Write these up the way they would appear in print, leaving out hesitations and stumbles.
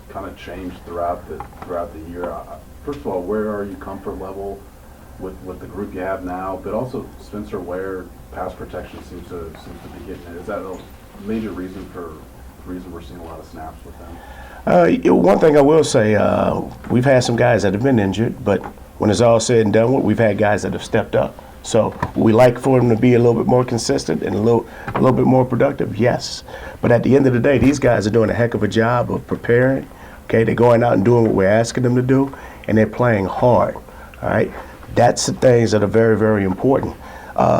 kind of changed throughout the year. First of all, where are you comfort level with the group you have now? But also Spencer Ware, pass protection seems to be getting it. Is that a major reason we're seeing a lot of snaps with them? One thing I will say, we've had some guys that have been injured, but when it's all said and done, we've had guys that have stepped up. So we like for them to be a little bit more consistent and a little bit more productive, yes. But at the end of the day, these guys are doing a heck of a job of preparing. Okay, they're going out and doing what we're asking them to do, and they're playing hard. All right, that's the things that are very, very important.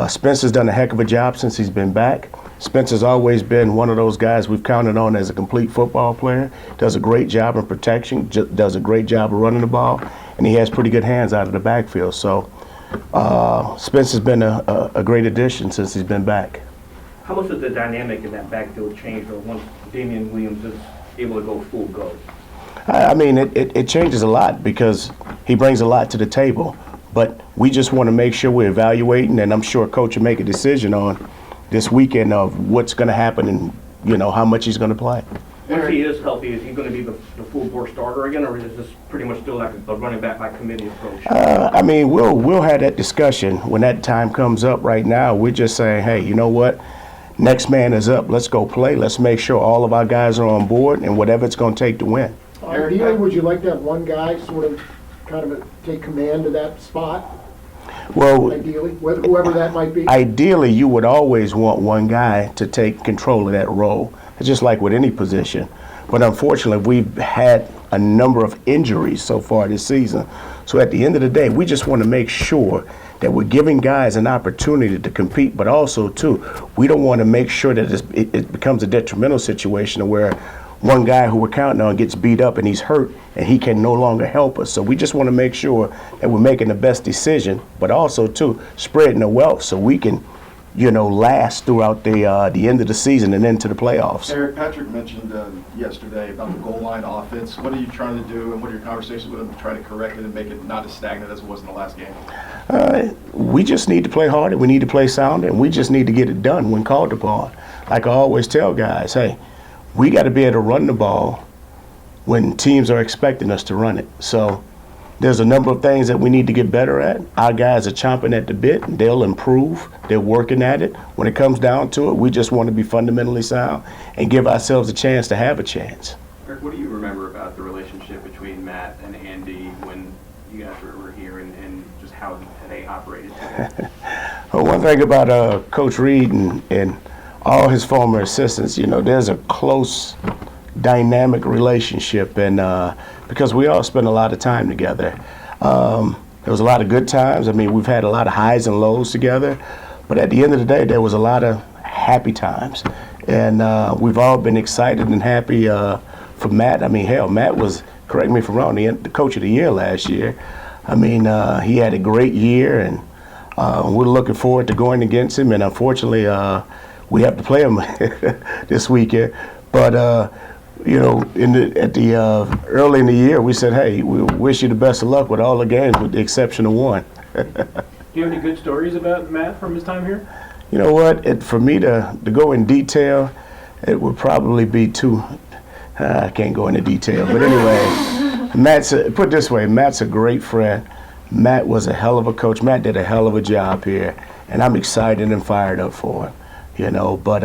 Spencer's done a heck of a job since he's been back. Spencer's always been one of those guys we've counted on as a complete football player. Does a great job in protection, does a great job of running the ball, and he has pretty good hands out of the backfield. So Spencer's been a great addition since he's been back. How much does the dynamic in that backfield change once Damian Williams is able to go full go? I mean, it changes a lot because he brings a lot to the table. But we just want to make sure we're evaluating, and I'm sure Coach will make a decision on this weekend of what's going to happen and, how much he's going to play. Once he is healthy, is he going to be the full-bore starter again, or is this pretty much still like a running back by committee approach? I mean, we'll have that discussion when that time comes up. Right now, we're just saying, hey, you know what? Next man is up. Let's go play. Let's make sure all of our guys are on board and whatever it's going to take to win. Ideally, would you like to have one guy sort of kind of take command of that spot? Well, ideally, whoever that might be. Ideally, you would always want one guy to take control of that role. It's just like with any position. But unfortunately, we've had a number of injuries so far this season. So at the end of the day, we just want to make sure that we're giving guys an opportunity to compete, but also, too, we don't want to make sure that it becomes a detrimental situation where one guy who we're counting on gets beat up and he's hurt and he can no longer help us. So we just want to make sure that we're making the best decision, but also, too, spreading the wealth so we can, last throughout the end of the season and into the playoffs. Eric, Patrick mentioned yesterday about the goal line offense. What are you trying to do, and what are your conversations with him to try to correct it and make it not as stagnant as it was in the last game? We just need to play harder. We need to play sounder, and we just need to get it done when called upon. Like I always tell guys, hey, we got to be able to run the ball when teams are expecting us to run it. So there's a number of things that we need to get better at. Our guys are chomping at the bit. They'll improve. They're working at it. When it comes down to it, we just want to be fundamentally sound and give ourselves a chance to have a chance. Eric, what do you remember about the relationship between Matt and Andy when you guys were here and just how they operated together? Well, one thing about Coach Reed and all his former assistants, there's a close dynamic relationship, and because we all spend a lot of time together. There was a lot of good times. I mean, we've had a lot of highs and lows together, but at the end of the day, there was a lot of happy times, and we've all been excited and happy for Matt. I mean, hell, Matt was, correct me if I'm wrong, the coach of the year last year. I mean, he had a great year, and we're looking forward to going against him, and unfortunately, we have to play him this weekend. But early in the year, we said, hey, we wish you the best of luck with all the games, with the exception of one. Do you have any good stories about Matt from his time here? You know what? For me to go in detail, it would probably be too. I can't go into detail. But anyway, put it this way, Matt's a great friend. Matt was a hell of a coach. Matt did a hell of a job here, and I'm excited and fired up for him. But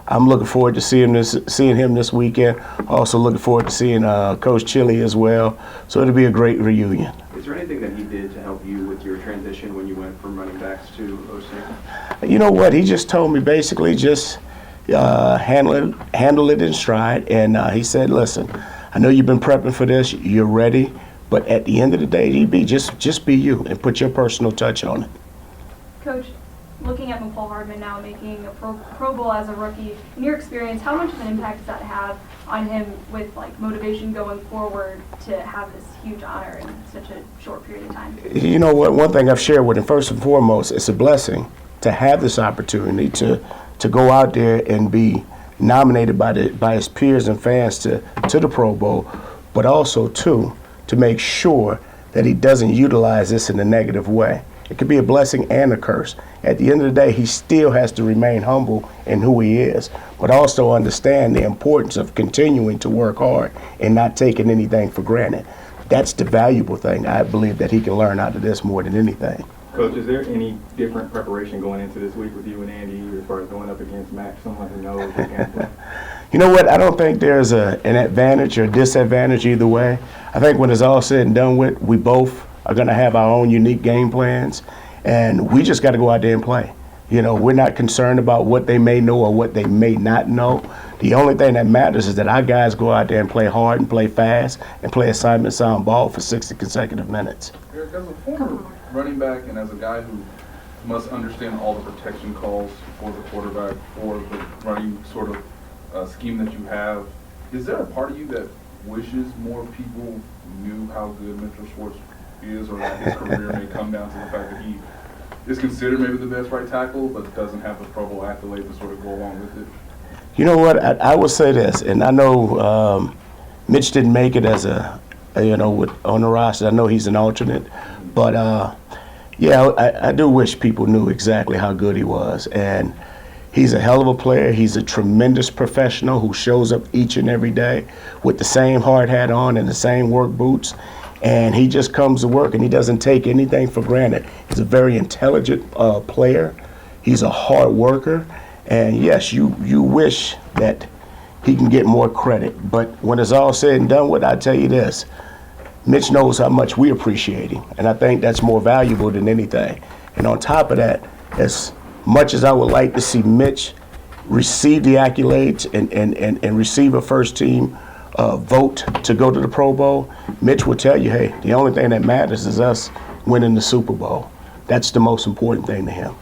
I'm looking forward to seeing him this weekend. Also looking forward to seeing Coach Chili as well. So it'll be a great reunion. Is there anything that he did to help you with your transition when you went from running backs to OC? You know what? He just told me basically just handle it in stride. And he said, listen, I know you've been prepping for this. You're ready. But at the end of the day, just be you and put your personal touch on it. Coach, looking at McCall Hardman now making a Pro Bowl as a rookie, in your experience, how much of an impact does that have on him with motivation going forward to have this huge honor in such a short period of time? You know what? One thing I've shared with him, first and foremost, it's a blessing to have this opportunity to go out there and be nominated by his peers and fans to the Pro Bowl, but also to make sure that he doesn't utilize this in a negative way. It could be a blessing and a curse. At the end of the day, he still has to remain humble in who he is, but also understand the importance of continuing to work hard and not taking anything for granted. That's the valuable thing I believe that he can learn out of this more than anything. Coach, is there any different preparation going into this week with you and Andy as far as going up against Matt, someone who knows the game plan? You know what? I don't think there's an advantage or disadvantage either way. I think when it's all said and done with, we both are going to have our own unique game plans, and we just got to go out there and play. You know, we're not concerned about what they may know or what they may not know. The only thing that matters is that our guys go out there and play hard and play fast and play assignment sound ball for 60 consecutive minutes. Eric, as a former running back and as a guy who must understand all the protection calls for the quarterback, for the running sort of scheme that you have, is there a part of you that wishes more people knew how good Mitchell Schwartz is, or that his career may come down to the fact that he is considered maybe the best right tackle, but doesn't have the Pro Bowl accolade to sort of go along with it? You know what? I will say this, and I know Mitch didn't make it as on the roster. I know he's an alternate, but yeah, I do wish people knew exactly how good he was. And he's a hell of a player. He's a tremendous professional who shows up each and every day with the same hard hat on and the same work boots. And he just comes to work, and he doesn't take anything for granted. He's a very intelligent player. He's a hard worker. And yes, you wish that he can get more credit. But when it's all said and done with, I tell you this, Mitch knows how much we appreciate him. And I think that's more valuable than anything. And on top of that, as much as I would like to see Mitch receive the accolades and receive a first team vote to go to the Pro Bowl, Mitch will tell you, hey, the only thing that matters is us winning the Super Bowl. That's the most important thing to him.